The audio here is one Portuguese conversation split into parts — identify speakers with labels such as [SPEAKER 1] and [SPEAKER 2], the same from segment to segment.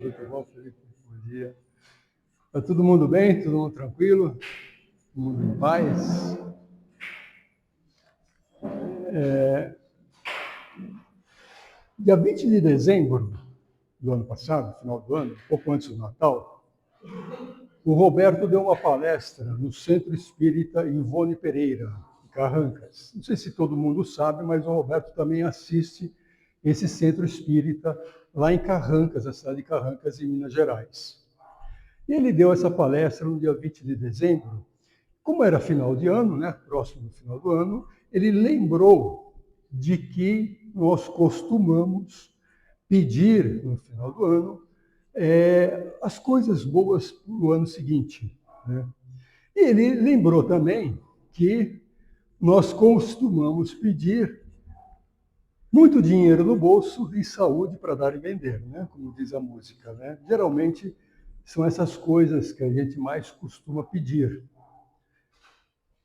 [SPEAKER 1] Muito bom, Felipe. Bom dia. Está todo mundo bem? Todo mundo tranquilo? Todo mundo em paz? Dia 20 de dezembro do ano passado, final do ano, pouco antes do Natal, o Roberto deu uma palestra no Centro Espírita Ivone Pereira, em Carrancas. Não sei se todo mundo sabe, mas o Roberto também assiste esse Centro Espírita lá em Carrancas, a cidade de Carrancas, em Minas Gerais. E ele deu essa palestra no dia 20 de dezembro. Como era final de ano, né, próximo do final do ano, ele lembrou de que nós costumamos pedir no final do ano as coisas boas para o ano seguinte. Né? E ele lembrou também que nós costumamos pedir muito dinheiro no bolso e saúde para dar e vender, né? Como diz a música. Né? Geralmente são essas coisas que a gente mais costuma pedir.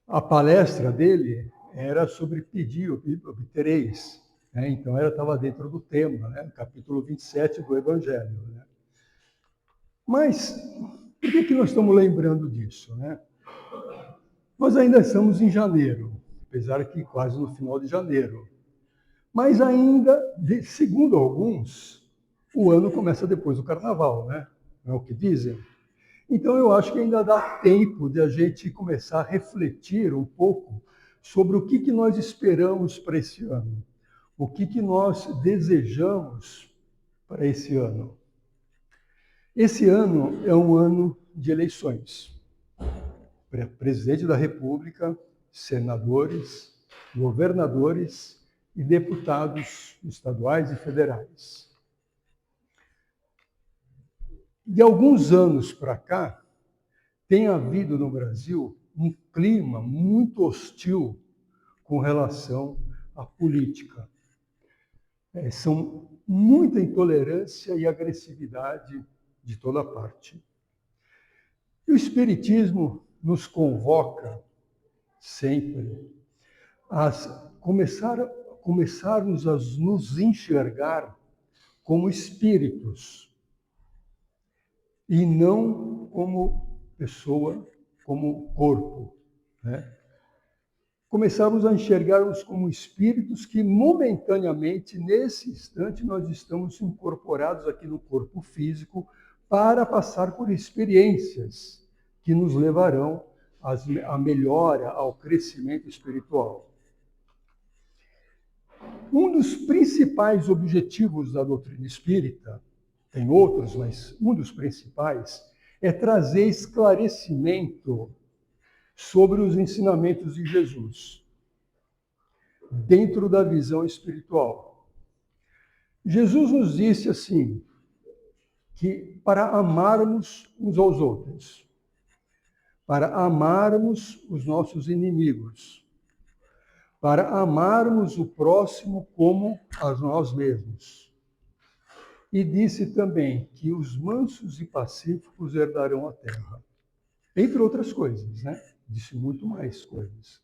[SPEAKER 1] A palestra dele era sobre pedir, obtereis. Né? Então, ela estava dentro do tema, né? Capítulo 27 do Evangelho. Né? Mas, por que nós estamos lembrando disso? Né? Nós ainda estamos em janeiro, apesar que quase no final de janeiro. Mas ainda, segundo alguns, o ano começa depois do Carnaval, né? Não é o que dizem? Então, eu acho que ainda dá tempo de a gente começar a refletir um pouco sobre o que nós esperamos para esse ano, o que nós desejamos para esse ano. Esse ano é um ano de eleições. Presidente da República, senadores, governadores e deputados estaduais e federais. De alguns anos para cá, tem havido no Brasil um clima muito hostil com relação à política. São muita intolerância e agressividade de toda parte. E o Espiritismo nos convoca sempre a começarmos a nos enxergar como espíritos e não como pessoa, como corpo. Né? Começarmos a enxergar-nos como espíritos que, momentaneamente, nesse instante, nós estamos incorporados aqui no corpo físico para passar por experiências que nos levarão à melhora, ao crescimento espiritual. Um dos principais objetivos da doutrina espírita, tem outros, mas um dos principais, é trazer esclarecimento sobre os ensinamentos de Jesus, dentro da visão espiritual. Jesus nos disse assim, que para amarmos uns aos outros, para amarmos os nossos inimigos, para amarmos o próximo como a nós mesmos. E disse também que os mansos e pacíficos herdarão a terra. Entre outras coisas, né? Disse muito mais coisas.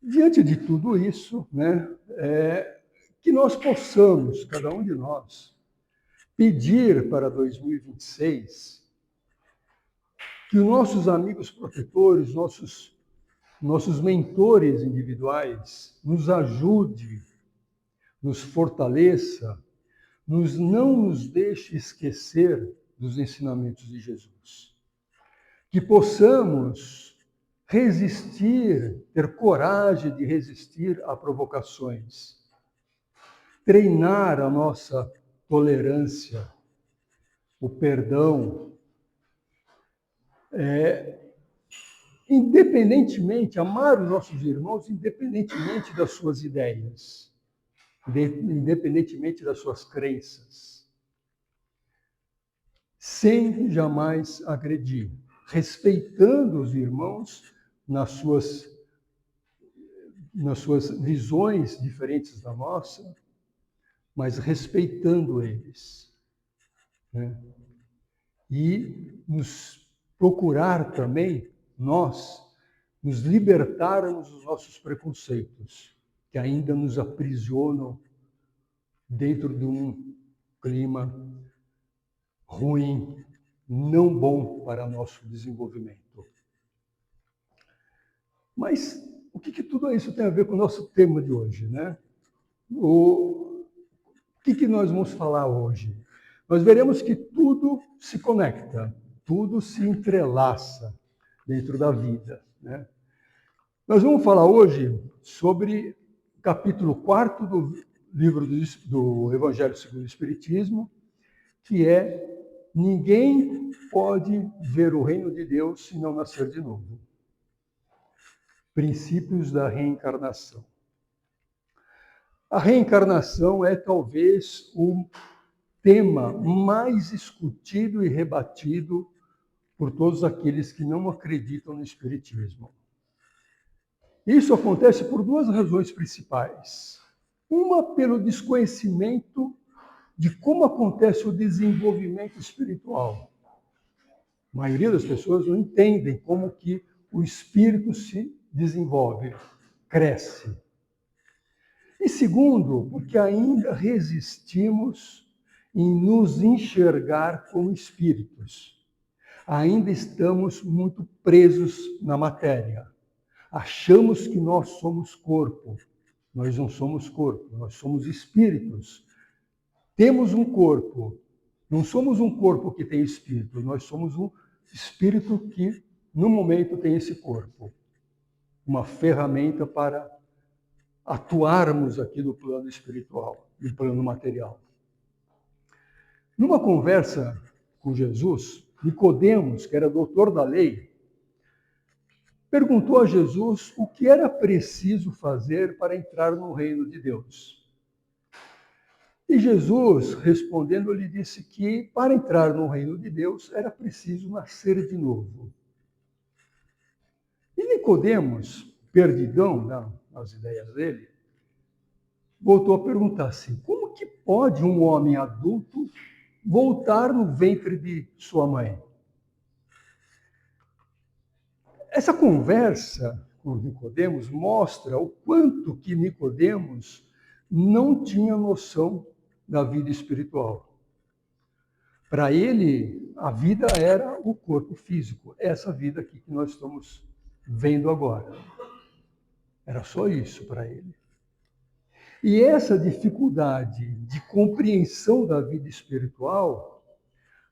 [SPEAKER 1] Diante de tudo isso, né, que nós possamos, cada um de nós, pedir para 2026 que os nossos amigos protetores, nossos mentores individuais, nos ajude, nos fortaleça, não nos deixe esquecer dos ensinamentos de Jesus. Que possamos resistir, ter coragem de resistir a provocações, treinar a nossa tolerância, o perdão, independentemente, amar os nossos irmãos, independentemente das suas ideias, independentemente das suas crenças, sem jamais agredir, respeitando os irmãos nas suas visões diferentes da nossa, mas respeitando eles. Né? E nos procurar também, nós, nos libertarmos dos nossos preconceitos, que ainda nos aprisionam dentro de um clima ruim, não bom para nosso desenvolvimento. Mas o que tudo isso tem a ver com o nosso tema de hoje, né? O que nós vamos falar hoje? Nós veremos que tudo se conecta, tudo se entrelaça dentro da vida, né? Nós vamos falar hoje sobre o capítulo 4 do livro do Evangelho segundo o Espiritismo, que é: ninguém pode ver o reino de Deus se não nascer de novo. Princípios da reencarnação. A reencarnação é talvez o tema mais discutido e rebatido por todos aqueles que não acreditam no Espiritismo. Isso acontece por duas razões principais. Uma, pelo desconhecimento de como acontece o desenvolvimento espiritual. A maioria das pessoas não entendem como que o espírito se desenvolve, cresce. E segundo, porque ainda resistimos em nos enxergar como espíritos. Ainda estamos muito presos na matéria. Achamos que nós somos corpo. Nós não somos corpo, nós somos espíritos. Temos um corpo. Não somos um corpo que tem espírito, nós somos um espírito que, no momento, tem esse corpo. Uma ferramenta para atuarmos aqui no plano espiritual, no plano material. Numa conversa com Jesus, Nicodemos, que era doutor da lei, perguntou a Jesus o que era preciso fazer para entrar no reino de Deus. E Jesus, respondendo, lhe disse que para entrar no reino de Deus era preciso nascer de novo. E Nicodemos, perdidão nas ideias dele, voltou a perguntar assim: como que pode um homem adulto voltar no ventre de sua mãe? Essa conversa com Nicodemos mostra o quanto que Nicodemos não tinha noção da vida espiritual. Para ele, a vida era o corpo físico, essa vida aqui que nós estamos vendo agora. Era só isso para ele. E essa dificuldade de compreensão da vida espiritual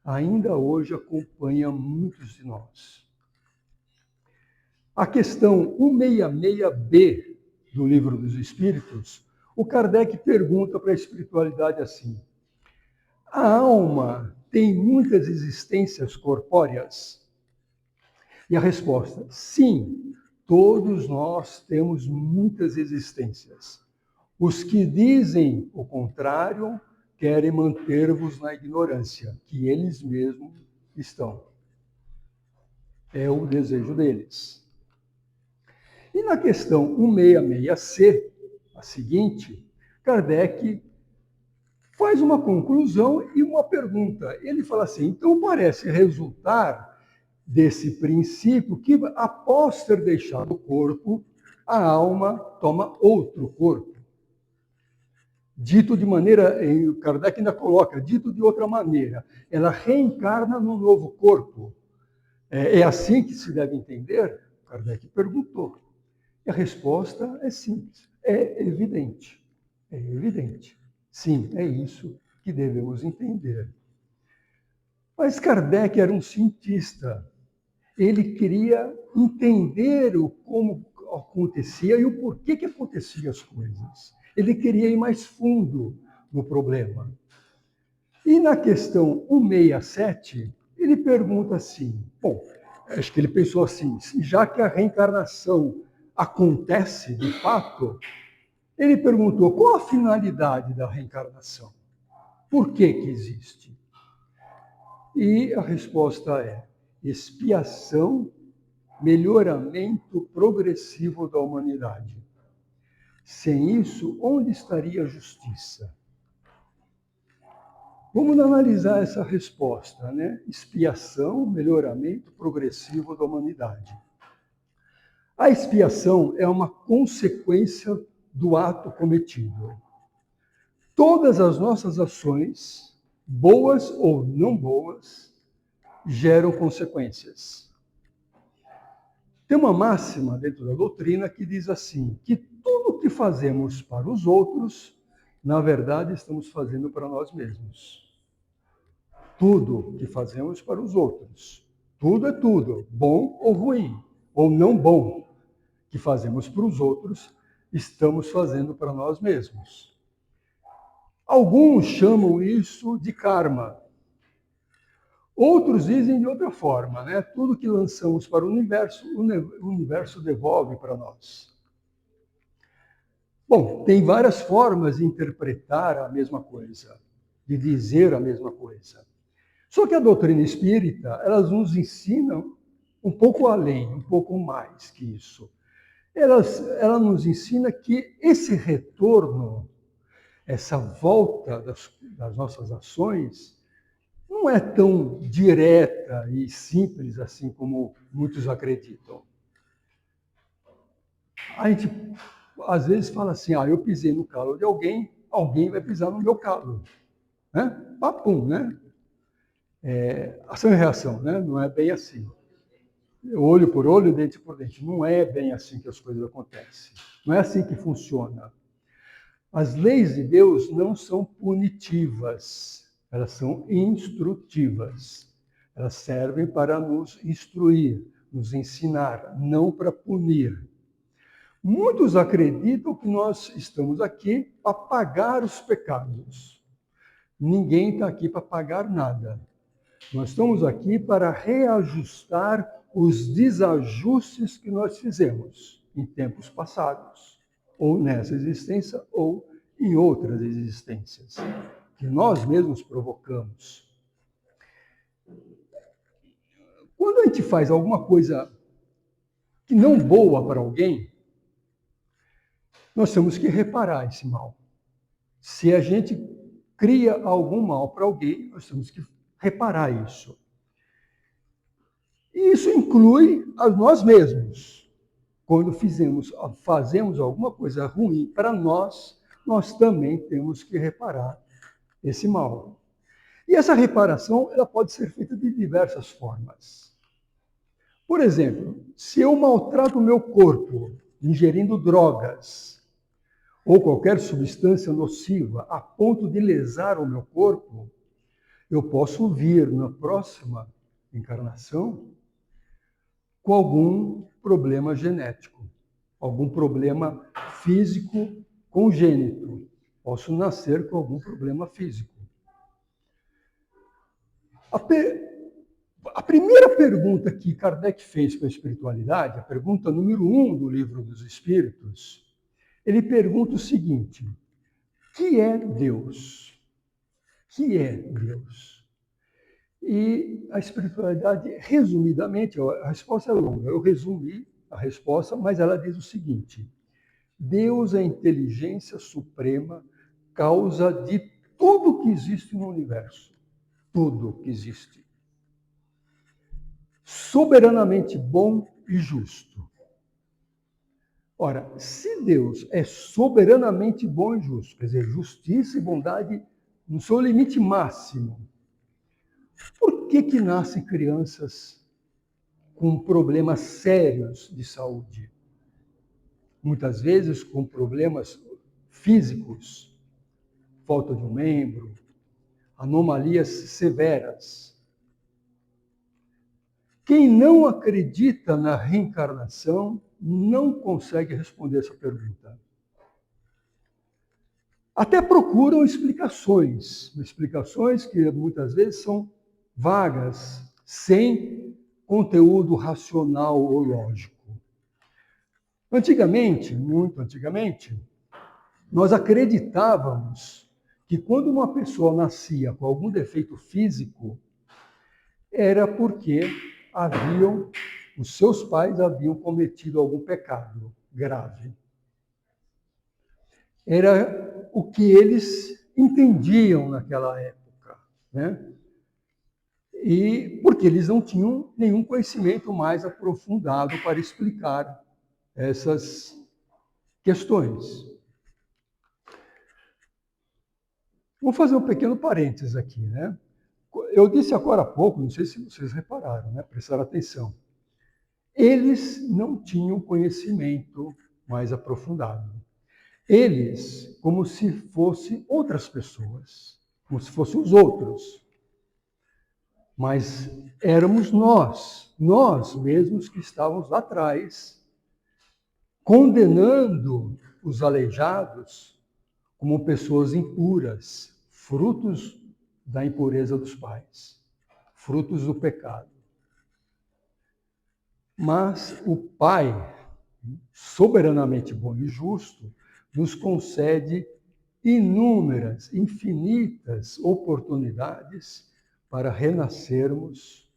[SPEAKER 1] ainda hoje acompanha muitos de nós. A questão 166b do Livro dos Espíritos, o Kardec pergunta para a espiritualidade assim: a alma tem muitas existências corpóreas? E a resposta: sim, todos nós temos muitas existências. Os que dizem o contrário querem manter-vos na ignorância, que eles mesmos estão. É o desejo deles. E na questão 166C, a seguinte, Kardec faz uma conclusão e uma pergunta. Ele fala assim: então parece resultar desse princípio que, após ter deixado o corpo, a alma toma outro corpo. Dito de maneira, Kardec ainda coloca, dito de outra maneira, ela reencarna num novo corpo. É assim que se deve entender? Kardec perguntou. E a resposta é simples, é evidente. É evidente. Sim, é isso que devemos entender. Mas Kardec era um cientista. Ele queria entender como acontecia e o porquê que aconteciam as coisas. Ele queria ir mais fundo no problema. E na questão 167, ele pergunta assim, bom, acho que ele pensou assim, já que a reencarnação acontece de fato, ele perguntou qual a finalidade da reencarnação? Por que existe? E a resposta é expiação, melhoramento progressivo da humanidade. Sem isso, onde estaria a justiça? Vamos analisar essa resposta, né? Expiação, melhoramento progressivo da humanidade. A expiação é uma consequência do ato cometido. Todas as nossas ações boas ou não boas, geram consequências. Tem uma máxima dentro da doutrina que diz assim, que tudo que fazemos para os outros, na verdade, estamos fazendo para nós mesmos. Tudo que fazemos para os outros. Tudo é tudo, bom ou ruim, ou não bom, que fazemos para os outros, estamos fazendo para nós mesmos. Alguns chamam isso de karma. Outros dizem de outra forma, né? Tudo que lançamos para o universo devolve para nós. Bom, tem várias formas de interpretar a mesma coisa, de dizer a mesma coisa. Só que a doutrina espírita, elas nos ensinam um pouco além, um pouco mais que isso. Ela nos ensina que esse retorno, essa volta das nossas ações, não é tão direta e simples assim como muitos acreditam. A gente, às vezes, fala assim, eu pisei no calo de alguém, alguém vai pisar no meu calo. Né? Papum, né? Ação e reação, né? Não é bem assim. Olho por olho, dente por dente. Não é bem assim que as coisas acontecem. Não é assim que funciona. As leis de Deus não são punitivas, elas são instrutivas. Elas servem para nos instruir, nos ensinar, não para punir. Muitos acreditam que nós estamos aqui para pagar os pecados. Ninguém está aqui para pagar nada. Nós estamos aqui para reajustar os desajustes que nós fizemos em tempos passados, ou nessa existência, ou em outras existências, que nós mesmos provocamos. Quando a gente faz alguma coisa que não boa para alguém, nós temos que reparar esse mal. Se a gente cria algum mal para alguém, nós temos que reparar isso. E isso inclui a nós mesmos. Quando fazemos alguma coisa ruim para nós, nós também temos que reparar esse mal. E essa reparação ela pode ser feita de diversas formas. Por exemplo, se eu maltrato o meu corpo ingerindo drogas ou qualquer substância nociva a ponto de lesar o meu corpo, eu posso vir na próxima encarnação com algum problema genético, algum problema físico congênito. Posso nascer com algum problema físico. A primeira pergunta que Kardec fez para a espiritualidade, a pergunta número 1 do Livro dos Espíritos, ele pergunta o seguinte: que é Deus? Que é Deus? E a espiritualidade, resumidamente, a resposta é longa, eu resumi a resposta, mas ela diz o seguinte: Deus é a inteligência suprema, causa de tudo que existe no universo. Tudo que existe. Soberanamente bom e justo. Ora, se Deus é soberanamente bom e justo, quer dizer, justiça e bondade no seu limite máximo, por que nascem crianças com problemas sérios de saúde? Muitas vezes com problemas físicos, falta de um membro, anomalias severas. Quem não acredita na reencarnação não consegue responder essa pergunta. Até procuram explicações que muitas vezes são vagas, sem conteúdo racional ou lógico. Antigamente, muito antigamente, nós acreditávamos que quando uma pessoa nascia com algum defeito físico, era porque os seus pais haviam cometido algum pecado grave. Era o que eles entendiam naquela época, né? E porque eles não tinham nenhum conhecimento mais aprofundado para explicar essas questões. Vou fazer um pequeno parênteses aqui, né? Eu disse agora há pouco, não sei se vocês repararam, né? Prestaram atenção. Eles não tinham conhecimento mais aprofundado. Eles, como se fossem outras pessoas, como se fossem os outros. Mas éramos nós mesmos que estávamos lá atrás, condenando os aleijados como pessoas impuras, frutos da impureza dos pais, frutos do pecado. Mas o Pai, soberanamente bom e justo, nos concede inúmeras, infinitas oportunidades para renascermos,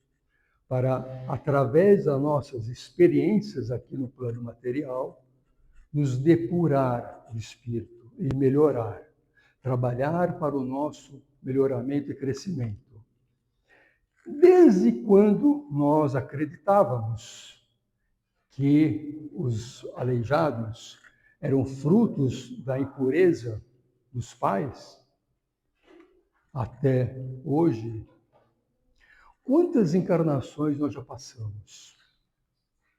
[SPEAKER 1] para, através das nossas experiências aqui no plano material, nos depurar o espírito e melhorar, trabalhar para o nosso melhoramento e crescimento. Desde quando nós acreditávamos que os aleijados eram frutos da impureza dos pais, até hoje, quantas encarnações nós já passamos?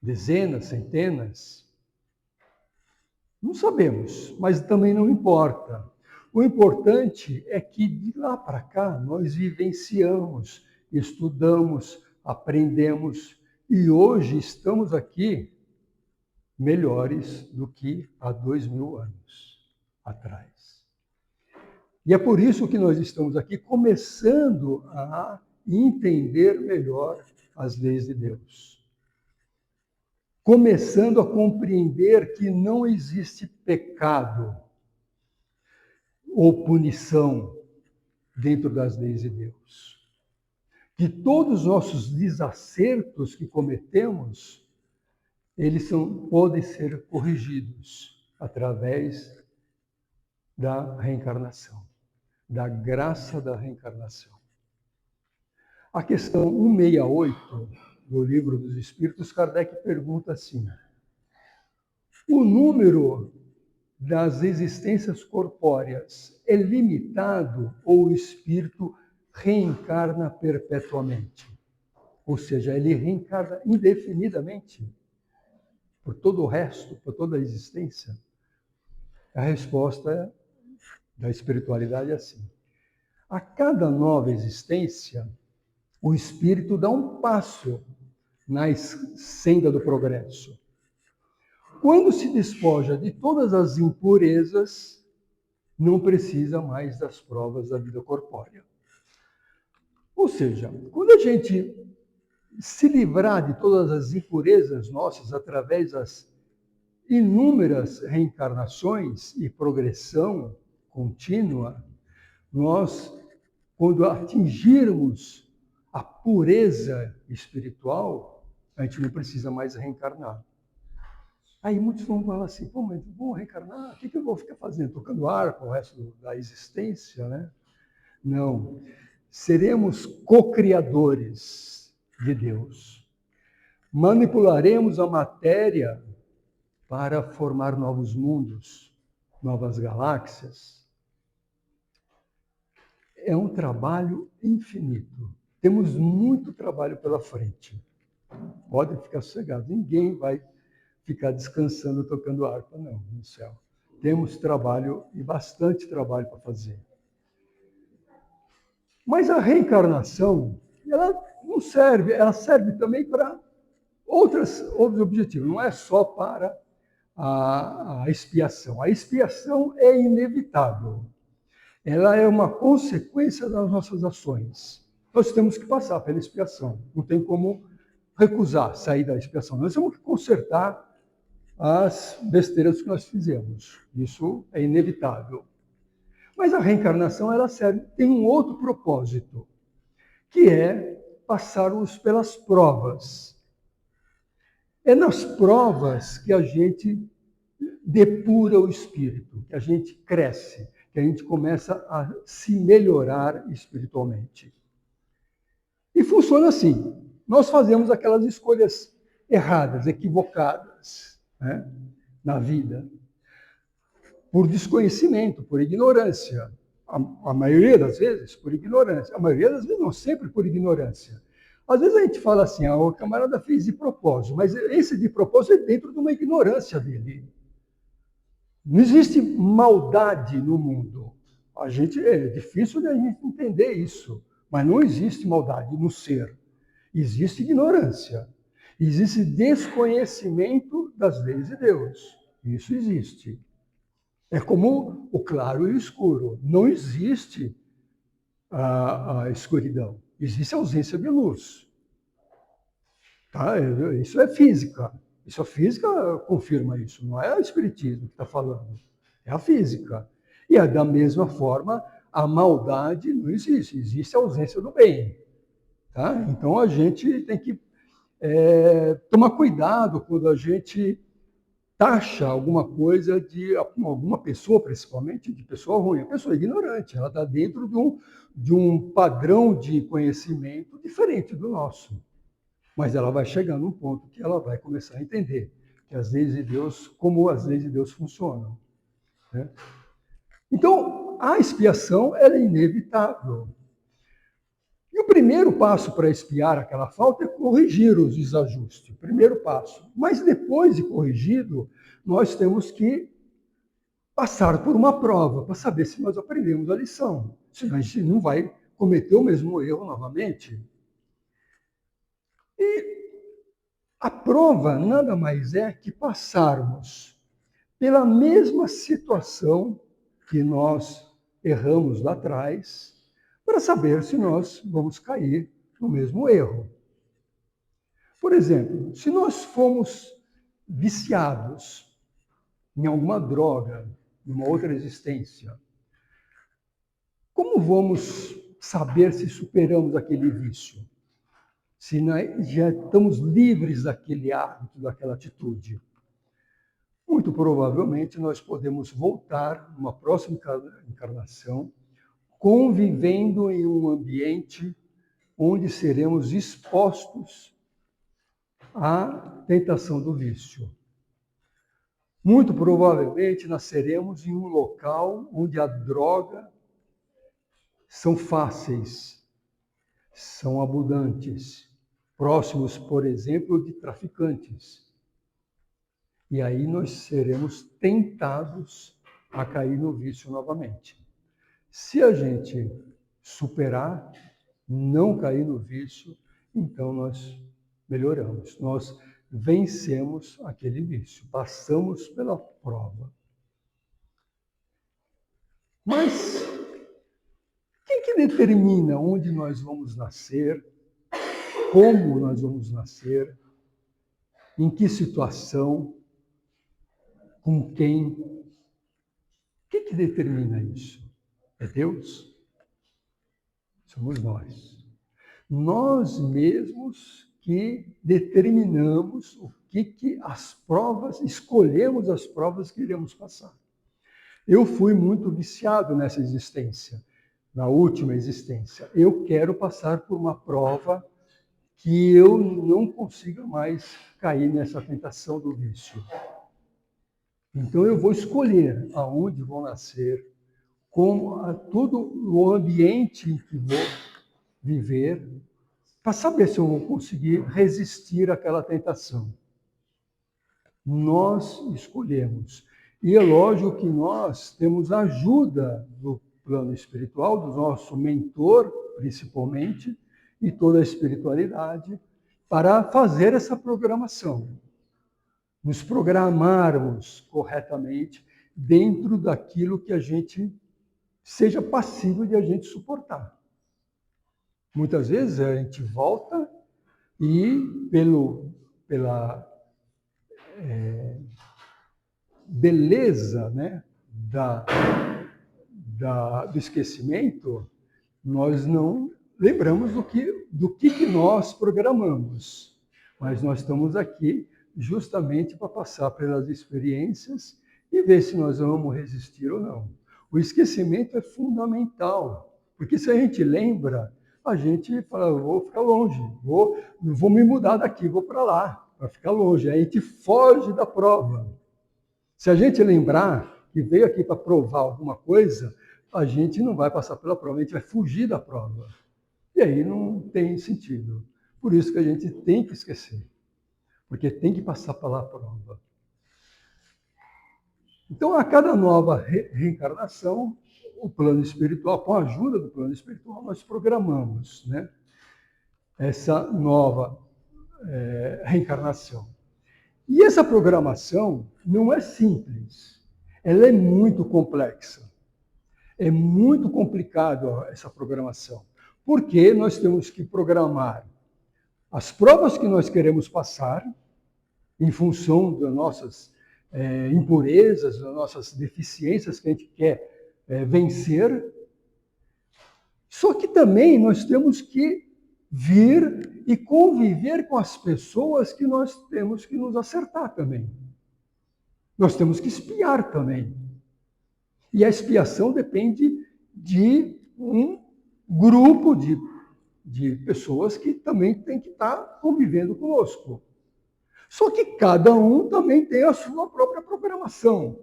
[SPEAKER 1] Dezenas, centenas? Não sabemos, mas também não importa. O importante é que de lá para cá nós vivenciamos, estudamos, aprendemos e hoje estamos aqui melhores do que há 2000 anos atrás. E é por isso que nós estamos aqui começando a entender melhor as leis de Deus. Começando a compreender que não existe pecado ou punição dentro das leis de Deus. Que todos os nossos desacertos que cometemos, eles podem ser corrigidos através da reencarnação, da graça da reencarnação. A questão 168 do Livro dos Espíritos, Kardec pergunta assim: o número das existências corpóreas é limitado ou o espírito reencarna perpetuamente? Ou seja, ele reencarna indefinidamente por todo o resto, por toda a existência? A resposta da espiritualidade é assim: a cada nova existência, o espírito dá um passo na senda do progresso. Quando se despoja de todas as impurezas, não precisa mais das provas da vida corpórea. Ou seja, quando a gente se livrar de todas as impurezas nossas através das inúmeras reencarnações e progressão contínua, nós, quando atingirmos a pureza espiritual, a gente não precisa mais reencarnar. Aí muitos vão falar assim: pô, mas vou reencarnar, o que eu vou ficar fazendo? Tocando harpa o resto da existência, né? Não. Seremos co-criadores de Deus. Manipularemos a matéria para formar novos mundos, novas galáxias. É um trabalho infinito. Temos muito trabalho pela frente. Pode ficar sossegado. Ninguém vai ficar descansando, tocando harpa, não, no céu. Temos trabalho e bastante trabalho para fazer. Mas a reencarnação, ela não serve, ela serve também para outros objetivos, não é só para a expiação. A expiação é inevitável. Ela é uma consequência das nossas ações. Nós temos que passar pela expiação. Não tem como recusar sair da expiação. Nós temos que consertar as besteiras que nós fizemos. Isso é inevitável. Mas a reencarnação, ela serve, tem um outro propósito, que é passarmos pelas provas. É nas provas que a gente depura o espírito, que a gente cresce, que a gente começa a se melhorar espiritualmente. E funciona assim. Nós fazemos aquelas escolhas erradas, equivocadas, né, na vida, por desconhecimento, por ignorância. A maioria das vezes por ignorância. A maioria das vezes não, sempre por ignorância. Às vezes a gente fala assim, o camarada fez de propósito, mas esse de propósito é dentro de uma ignorância dele. Não existe maldade no mundo. É difícil de a gente entender isso, mas não existe maldade no ser. Existe ignorância. Existe desconhecimento das leis de Deus. Isso existe. É como o claro e o escuro. Não existe a escuridão. Existe a ausência de luz. Tá? Isso é física. Isso a física confirma isso. Não é o espiritismo que está falando. É a física. E da mesma forma, a maldade não existe. Existe a ausência do bem. Tá? Então a gente tem que tomar cuidado quando a gente taxa alguma coisa de alguma pessoa, principalmente de pessoa ruim. A pessoa ignorante, ela está dentro de um padrão de conhecimento diferente do nosso. Mas ela vai chegar num ponto que ela vai começar a entender que as leis de Deus, como as leis de Deus funcionam. Né? Então, a expiação ela é inevitável. E o primeiro passo para expiar aquela falta é corrigir os desajustes. Primeiro passo. Mas depois de corrigido, nós temos que passar por uma prova para saber se nós aprendemos a lição. Senão a gente não vai cometer o mesmo erro novamente. E a prova nada mais é que passarmos pela mesma situação que nós erramos lá atrás, para saber se nós vamos cair no mesmo erro. Por exemplo, se nós fomos viciados em alguma droga, em uma outra existência, como vamos saber se superamos aquele vício? Se nós já estamos livres daquele hábito, daquela atitude? Muito provavelmente nós podemos voltar numa próxima encarnação convivendo em um ambiente onde seremos expostos à tentação do vício. Muito provavelmente nasceremos em um local onde a droga são fáceis, são abundantes, próximos, por exemplo, de traficantes. E aí nós seremos tentados a cair no vício novamente. Se a gente superar, não cair no vício, então nós melhoramos, nós vencemos aquele vício, passamos pela prova. Mas quem que determina onde nós vamos nascer, como nós vamos nascer, em que situação, com quem? Quem que determina isso? É Deus? Somos nós. Nós mesmos que determinamos o que as provas, escolhemos as provas que iremos passar. Eu fui muito viciado nessa existência, na última existência. Eu quero passar por uma prova que eu não consiga mais cair nessa tentação do vício. Então eu vou escolher aonde vou nascer, todo o ambiente em que vou viver, para saber se eu vou conseguir resistir àquela tentação. Nós escolhemos. E é lógico que nós temos a ajuda do plano espiritual, do nosso mentor, principalmente, e toda a espiritualidade, para fazer essa programação. Nos programarmos corretamente dentro daquilo que a gente seja passível de a gente suportar. Muitas vezes a gente volta e pela beleza, né, do esquecimento, nós não lembramos do que nós programamos. Mas nós estamos aqui justamente para passar pelas experiências e ver se nós vamos resistir ou não. O esquecimento é fundamental, porque se a gente lembra, a gente fala, vou ficar longe, vou me mudar daqui, vou para lá, para ficar longe. Aí a gente foge da prova. Se a gente lembrar que veio aqui para provar alguma coisa, a gente não vai passar pela prova, a gente vai fugir da prova. E aí não tem sentido. Por isso que a gente tem que esquecer, porque tem que passar pela prova. Então, a cada nova reencarnação, o plano espiritual, com a ajuda do plano espiritual, nós programamos, né, essa nova reencarnação. E essa programação não é simples, ela é muito complexa. É muito complicado essa programação, porque nós temos que programar as provas que nós queremos passar, em função das nossas impurezas, das nossas deficiências que a gente quer vencer. Só que também nós temos que vir e conviver com as pessoas que nós temos que nos acertar também. Nós temos que espiar também. E a expiação depende de um grupo de pessoas que também tem que estar convivendo conosco. Só que cada um também tem a sua própria programação.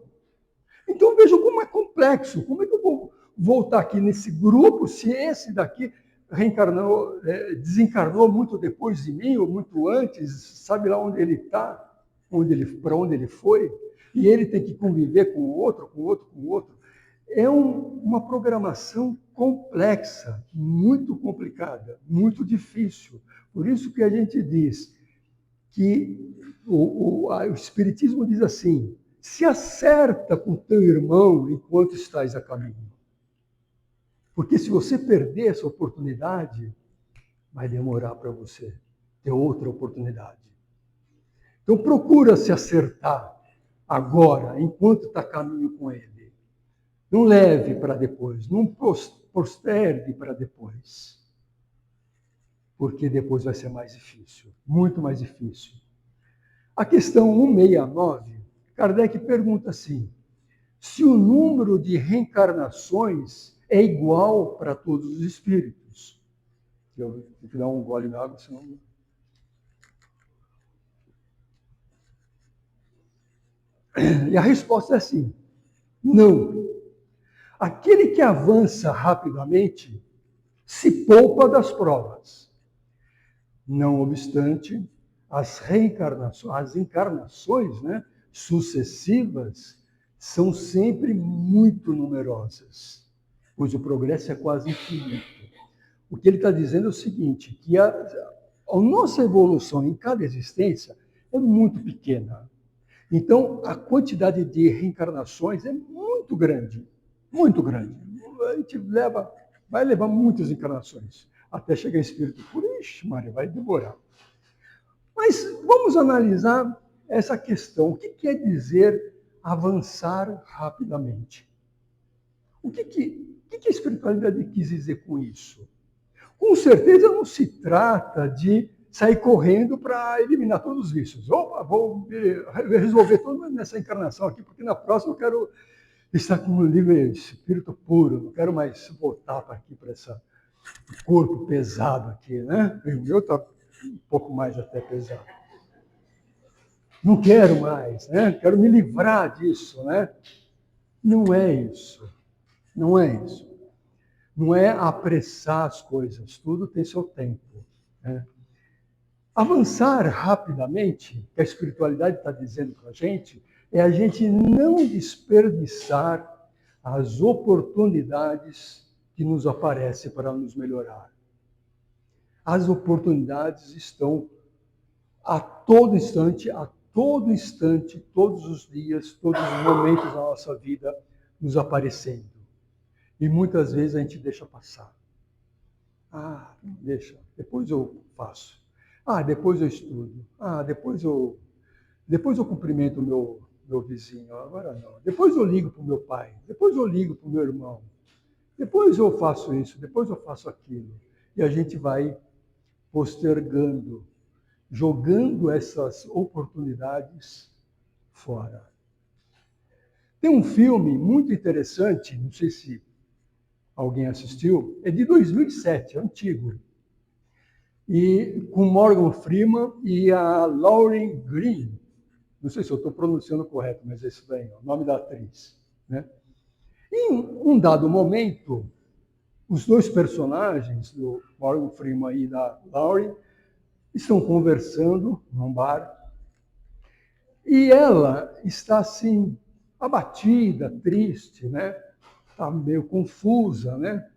[SPEAKER 1] Então vejam como é complexo. Como é que eu vou voltar aqui nesse grupo se esse daqui reencarnou, desencarnou muito depois de mim ou muito antes, sabe lá onde ele está, para onde ele foi, e ele tem que conviver com o outro, com o outro, com o outro. É uma programação complexa, muito complicada, muito difícil. Por isso que a gente diz que o Espiritismo diz assim: se acerta com teu irmão enquanto estás a caminho. Porque se você perder essa oportunidade, vai demorar para você ter outra oportunidade. Então procura se acertar agora, enquanto está a caminho com ele. Não leve para depois, não postergue para depois. Porque depois vai ser mais difícil, muito mais difícil. A questão 169, Kardec pergunta assim: se o número de reencarnações é igual para todos os espíritos? Eu tenho que dar um gole de água, senão... E a resposta é assim: não. Aquele que avança rapidamente se poupa das provas. Não obstante, as encarnações, né, sucessivas são sempre muito numerosas, pois o progresso é quase infinito. O que ele está dizendo é o seguinte, que a nossa evolução em cada existência é muito pequena. Então, a quantidade de reencarnações é muito grande, muito grande. A gente vai levar muitas encarnações, até chegar em espírito puro. Ixi, Maria, vai demorar. Mas vamos analisar essa questão. O que quer dizer avançar rapidamente? O que a espiritualidade quis dizer com isso? Com certeza não se trata de sair correndo para eliminar todos os vícios. Vou resolver tudo nessa encarnação aqui, porque na próxima eu quero estar com um livre espírito puro, não quero mais voltar para aqui, para esse corpo pesado aqui, né? O meu está um pouco mais até pesado. Não quero mais, né? Quero me livrar disso, né? Não é isso. Não é isso. Não é apressar as coisas, tudo tem seu tempo, né? Avançar rapidamente, que a espiritualidade está dizendo para a gente, é a gente não desperdiçar as oportunidades que nos aparecem para nos melhorar. As oportunidades estão a todo instante, todos os dias, todos os momentos da nossa vida nos aparecendo. E muitas vezes a gente deixa passar. Ah, deixa, depois eu faço. Ah, depois eu estudo. Ah, depois eu cumprimento o meu vizinho. Agora não. Depois eu ligo para o meu pai. Depois eu ligo para o meu irmão. Depois eu faço isso, depois eu faço aquilo. E a gente vai postergando, jogando essas oportunidades fora. Tem um filme muito interessante, não sei se alguém assistiu, é de 2007, é antigo. E com Morgan Freeman e a Lauren Green. Não sei se eu estou pronunciando correto, mas é isso daí, é o nome da atriz, né? Em um dado momento, os dois personagens, do Morgan Freeman e da Laurie, estão conversando num bar e ela está assim, abatida, triste, né? Está meio confusa, né?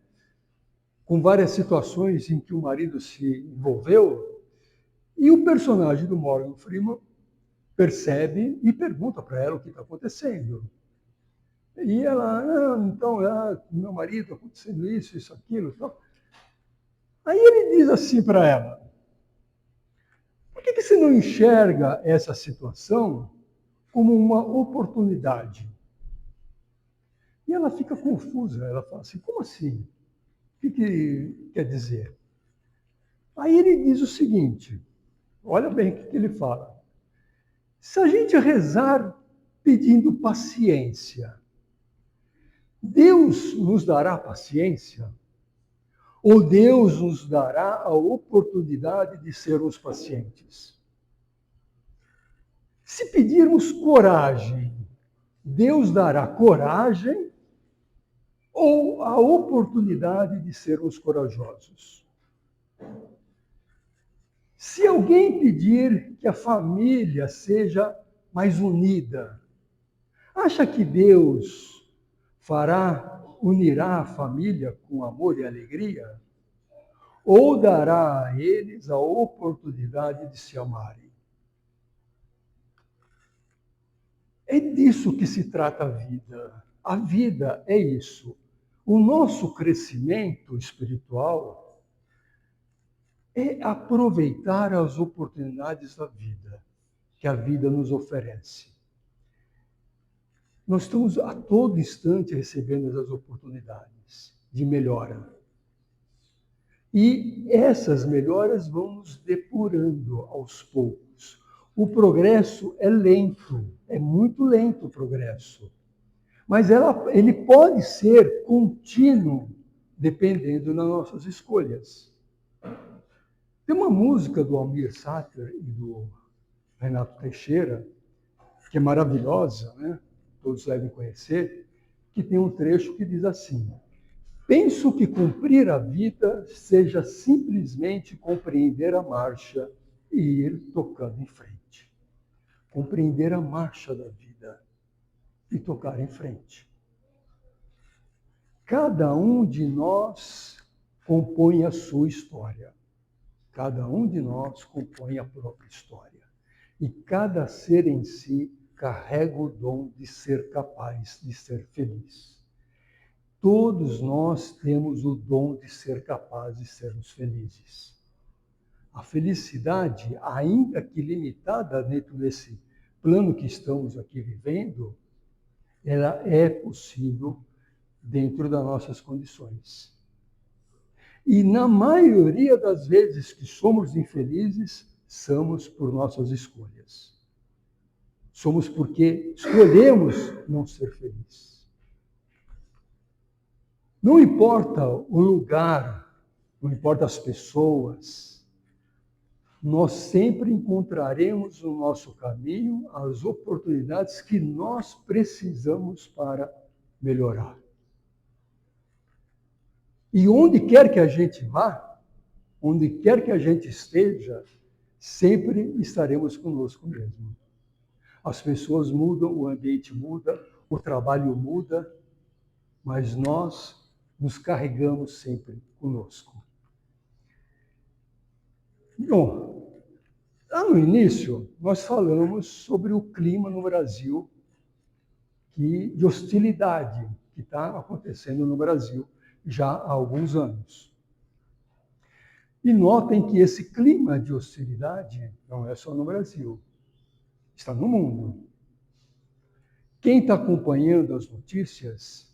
[SPEAKER 1] Com várias situações em que o marido se envolveu. E o personagem do Morgan Freeman percebe e pergunta para ela o que está acontecendo. E ela, então, meu marido está acontecendo isso, aquilo, tal. Aí ele diz assim para ela: por que você não enxerga essa situação como uma oportunidade? E ela fica confusa, ela fala assim: como assim? O que quer dizer? Aí ele diz o seguinte: olha bem o que ele fala. Se a gente rezar pedindo paciência, Deus nos dará paciência? Ou Deus nos dará a oportunidade de sermos pacientes? Se pedirmos coragem, Deus dará coragem ou a oportunidade de sermos corajosos? Se alguém pedir que a família seja mais unida, acha que Deus unirá a família com amor e alegria? Ou dará a eles a oportunidade de se amarem? É disso que se trata a vida. A vida é isso. O nosso crescimento espiritual é aproveitar as oportunidades da vida, que a vida nos oferece. Nós estamos a todo instante recebendo essas oportunidades de melhora. E essas melhoras vão nos depurando aos poucos. O progresso é lento, é muito lento o progresso. Mas ele pode ser contínuo, dependendo das nossas escolhas. Tem uma música do Almir Sater e do Renato Teixeira, que é maravilhosa, né? Todos devem conhecer, que tem um trecho que diz assim: penso que cumprir a vida seja simplesmente compreender a marcha e ir tocando em frente. Compreender a marcha da vida e tocar em frente. Cada um de nós compõe a sua história. Cada um de nós compõe a própria história. E cada ser em si carrega o dom de ser capaz de ser feliz. Todos nós temos o dom de ser capazes de sermos felizes. A felicidade, ainda que limitada dentro desse plano que estamos aqui vivendo, ela é possível dentro das nossas condições. E na maioria das vezes que somos infelizes, somos por nossas escolhas. Somos porque escolhemos não ser felizes. Não importa o lugar, não importa as pessoas, nós sempre encontraremos no nosso caminho as oportunidades que nós precisamos para melhorar. E onde quer que a gente vá, onde quer que a gente esteja, sempre estaremos conosco mesmo. As pessoas mudam, o ambiente muda, o trabalho muda, mas nós nos carregamos sempre conosco. Bom, lá no início, nós falamos sobre o clima no Brasil, de hostilidade que está acontecendo no Brasil já há alguns anos. E notem que esse clima de hostilidade não é só no Brasil, está no mundo. Quem está acompanhando as notícias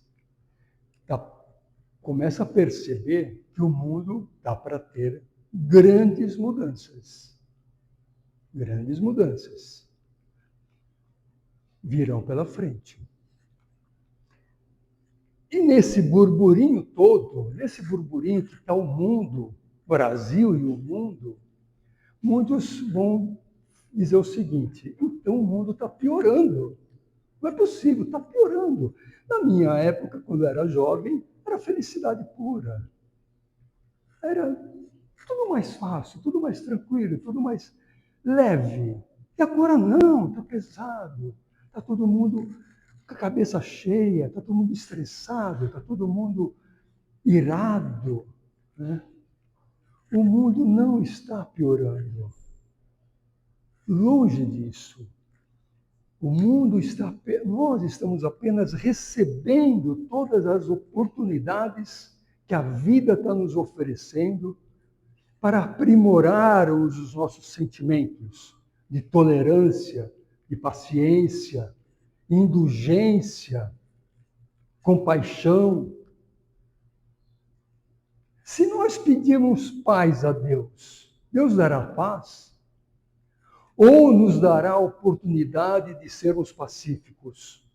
[SPEAKER 1] começa a perceber que o mundo está para ter grandes mudanças. Grandes mudanças virão pela frente. E nesse burburinho todo, nesse burburinho que está o mundo, o Brasil e o mundo, muitos vão dizer o seguinte: então o mundo está piorando. Não é possível, está piorando. Na minha época, quando eu era jovem, era felicidade pura. Era tudo mais fácil, tudo mais tranquilo, tudo mais leve. E agora não, está pesado. Está todo mundo com a cabeça cheia, está todo mundo estressado, está todo mundo irado. Né? O mundo não está piorando. Longe disso. O mundo está, nós estamos apenas recebendo todas as oportunidades que a vida está nos oferecendo para aprimorar os nossos sentimentos de tolerância, de paciência, indulgência, compaixão. Se nós pedirmos paz a Deus, Deus dará paz? Ou nos dará a oportunidade de sermos pacíficos?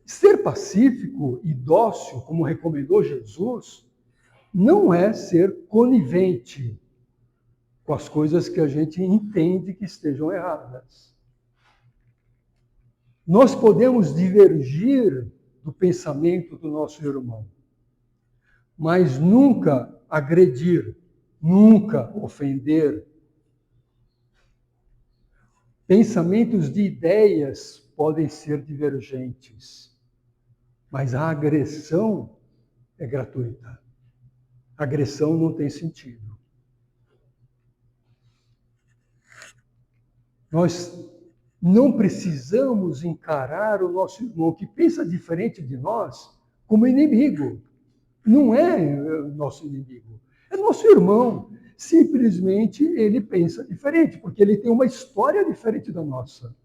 [SPEAKER 1] Ser pacífico e dócil, como recomendou Jesus, não é ser conivente com as coisas que a gente entende que estejam erradas. Nós podemos divergir do pensamento do nosso irmão, mas nunca agredir, nunca ofender. Pensamentos de ideias podem ser divergentes, mas a agressão é gratuita. A agressão não tem sentido. Nós não precisamos encarar o nosso irmão que pensa diferente de nós como inimigo. Não é nosso inimigo, é nosso irmão. Simplesmente ele pensa diferente, porque ele tem uma história diferente da nossa.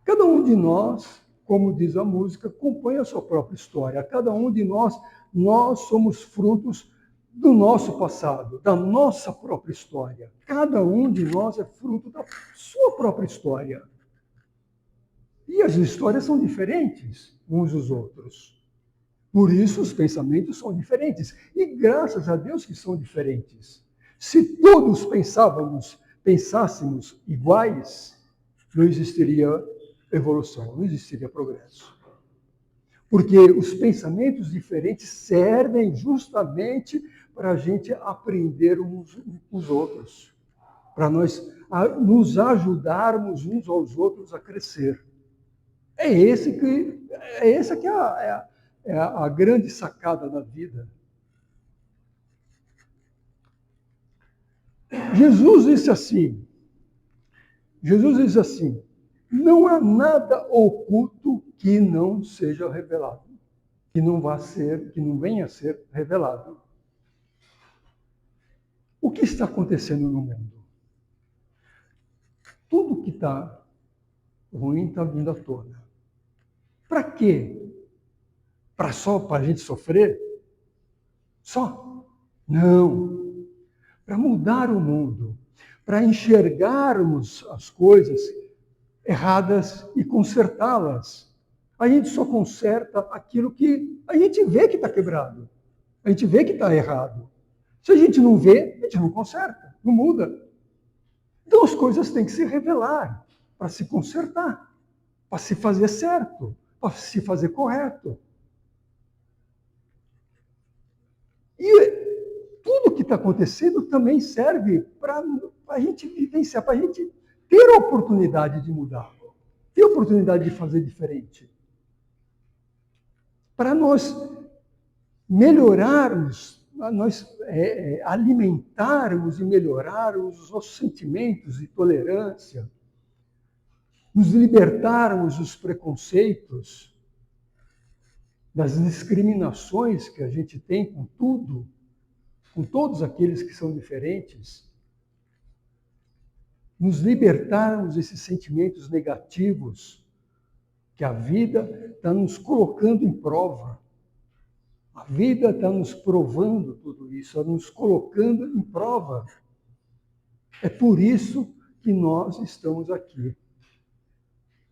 [SPEAKER 1] Cada um de nós, como diz a música, compõe a sua própria história. Cada um de nós somos frutos do nosso passado, da nossa própria história. Cada um de nós é fruto da sua própria história. E as histórias são diferentes uns dos outros. Por isso os pensamentos são diferentes. E graças a Deus que são diferentes. Se todos pensássemos iguais, não existiria evolução, não existiria progresso. Porque os pensamentos diferentes servem justamente para a gente aprender uns com os outros, para nós nos ajudarmos uns aos outros a crescer. Essa que é a grande sacada da vida. Jesus disse assim, não há nada oculto que não seja revelado, que não venha a ser revelado. O que está acontecendo no mundo? Tudo que está ruim está vindo à tona. Para quê? Para a gente sofrer? Só? Não. Para mudar o mundo, para enxergarmos as coisas erradas e consertá-las. A gente só conserta aquilo que a gente vê que está quebrado. A gente vê que está errado. Se a gente não vê, a gente não conserta, não muda. Então as coisas têm que se revelar para se consertar, para se fazer certo, para se fazer correto. E tudo que está acontecendo também serve para a gente vivenciar, para a gente ter a oportunidade de mudar, ter a oportunidade de fazer diferente. Para nós melhorarmos, nós alimentarmos e melhorarmos os nossos sentimentos de tolerância, nos libertarmos dos preconceitos, das discriminações que a gente tem com tudo, com todos aqueles que são diferentes, nos libertarmos desses sentimentos negativos que a vida está nos colocando em prova. A vida está nos provando tudo isso, está nos colocando em prova. É por isso que nós estamos aqui.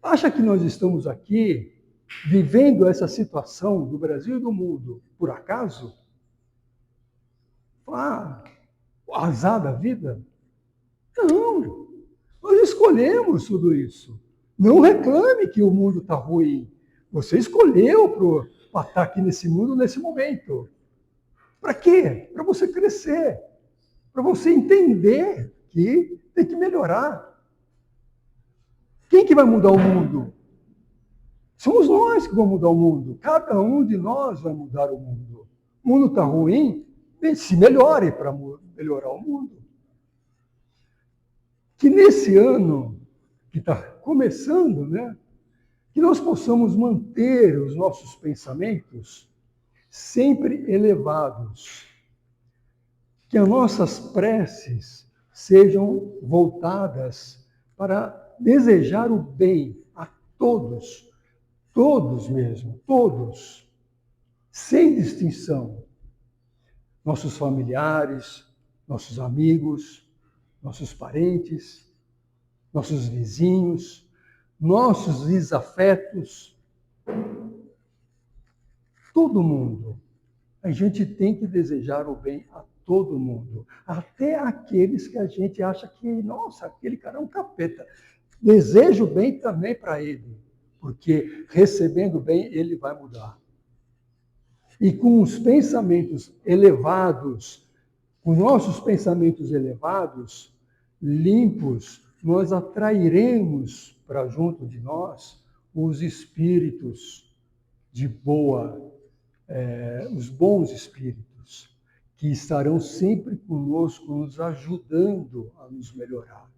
[SPEAKER 1] Acha que nós estamos aqui vivendo essa situação do Brasil e do mundo por acaso? Azar da vida? Não. Nós escolhemos tudo isso. Não reclame que o mundo está ruim. Você escolheu para estar aqui nesse mundo, nesse momento. Para quê? Para você crescer. Para você entender que tem que melhorar. Quem que vai mudar o mundo? Somos nós que vamos mudar o mundo. Cada um de nós vai mudar o mundo. O mundo está ruim, se melhore para melhorar o mundo. Que nesse ano que está começando, né, que nós possamos manter os nossos pensamentos sempre elevados. Que as nossas preces sejam voltadas para desejar o bem a todos, todos mesmo, todos, sem distinção. Nossos familiares, nossos amigos, nossos parentes, nossos vizinhos, nossos desafetos, todo mundo. A gente tem que desejar o bem a todo mundo, até aqueles que a gente acha que, nossa, aquele cara é um capeta. Desejo o bem também para ele, porque recebendo o bem, ele vai mudar. E com os pensamentos elevados, com nossos pensamentos elevados, limpos, nós atrairemos para junto de nós os espíritos de boa, os bons espíritos, que estarão sempre conosco, nos ajudando a nos melhorar,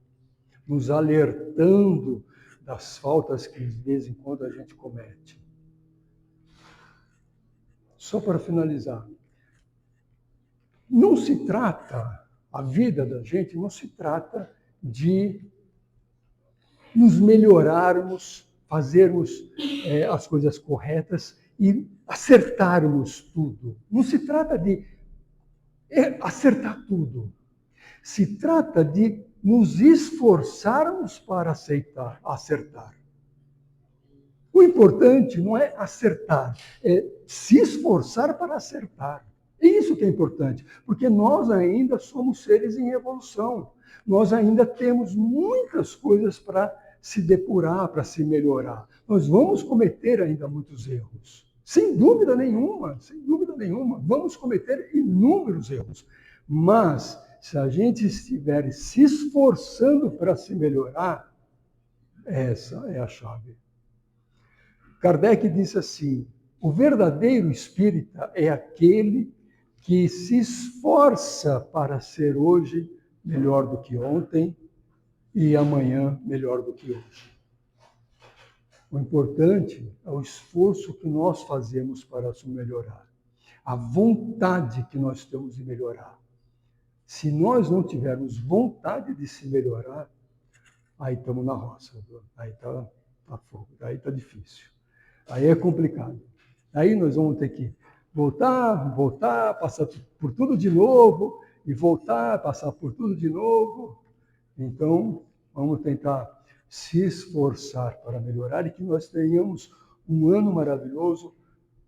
[SPEAKER 1] nos alertando das faltas que de vez em quando a gente comete. Só para finalizar, não se trata, a vida da gente não se trata de nos melhorarmos, fazermos as coisas corretas e acertarmos tudo. Não se trata de acertar tudo. Se trata de nos esforçarmos para acertar. O importante não é acertar, é se esforçar para acertar. É isso que é importante, porque nós ainda somos seres em evolução. Nós ainda temos muitas coisas para se depurar, para se melhorar. Nós vamos cometer ainda muitos erros. Sem dúvida nenhuma, sem dúvida nenhuma. Vamos cometer inúmeros erros. Mas, se a gente estiver se esforçando para se melhorar, essa é a chave. Kardec disse assim: o verdadeiro espírita é aquele que se esforça para ser hoje melhor do que ontem e amanhã melhor do que hoje. O importante é o esforço que nós fazemos para se melhorar, a vontade que nós temos de melhorar. Se nós não tivermos vontade de se melhorar, aí estamos na roça, aí está fogo, aí está difícil. Aí é complicado. Aí nós vamos ter que voltar, passar por tudo de novo, e voltar, passar por tudo de novo. Então, vamos tentar se esforçar para melhorar e que nós tenhamos um ano maravilhoso,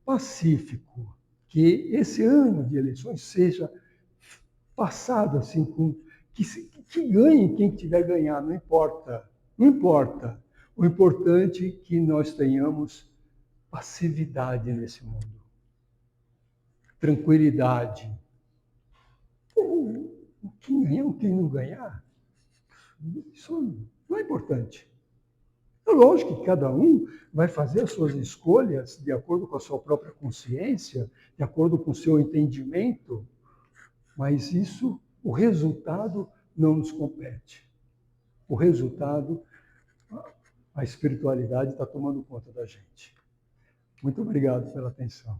[SPEAKER 1] pacífico. Que esse ano de eleições seja passado assim, que ganhe quem tiver ganhar, não importa. Não importa. O importante é que nós tenhamos passividade nesse mundo. Tranquilidade. Quem ganhar, quem não ganhar, isso não é importante. É lógico que cada um vai fazer as suas escolhas de acordo com a sua própria consciência, de acordo com o seu entendimento, mas isso, o resultado não nos compete. O resultado, a espiritualidade está tomando conta da gente. Muito obrigado pela atenção.